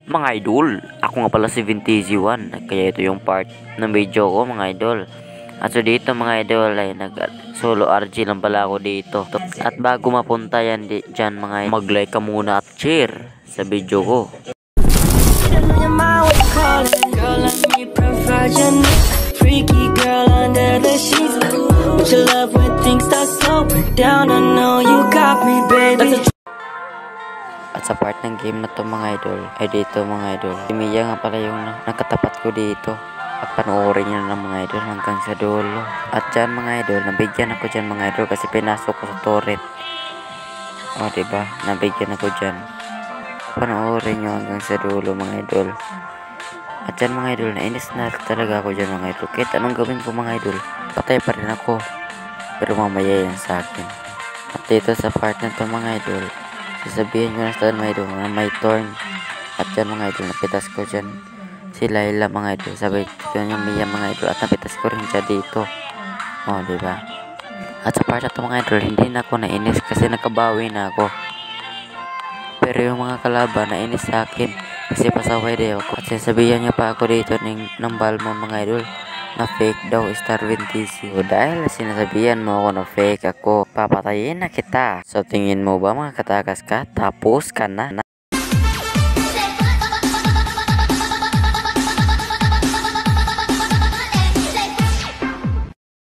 Mga idol, ako nga pala si Vintezy1, kaya ito yung part ng video ko mga idol. At so dito mga idol ay nag solo RG lang pala ako dito. At bago mapunta yan dyan mga idol, mag-like ka muna at share sa video ko. Freaky girl under the sheets, but your love when things start slowing down. I know you got me, baby. At sa part ng game na to mga idol, ay dito mga idol, si Mia nga pala yung nakatapat ko dito. At panoorin nyo na mga idol hanggang sa dulo. At dyan mga idol, nabigyan ako dyan mga idol kasi pinasok ko sa turret. O diba, nabigyan ako dyan. Panoorin nyo hanggang sa dulo mga idol. At dyan mga idol, nainis na talaga ako dyan mga idol. Kahit anong gawin ko mga idol, patay pa rin ako. Pero mamaya yan sa akin. At dito sa part na to mga idol, sasabihin ko na sa mga idol na may thorn. At dyan mga idol, napitas ko dyan si Layla mga idol. Sabay ko yung Mia mga idol. At napitas ko rin siya dito. O diba. At sa part na to mga idol, hindi na ako nainis kasi nakabawi na ako. Pero yung mga kalaban nainis sa akin kasi pasaway din ako. At sasabihan niya pa ako dito ng Balmon mga idol na fake daw Star Vintezy. So dahil sinasabihan mo ako na fake ako, papatayin na kita. So tingin mo ba mga katakas ka? Tapos ka na.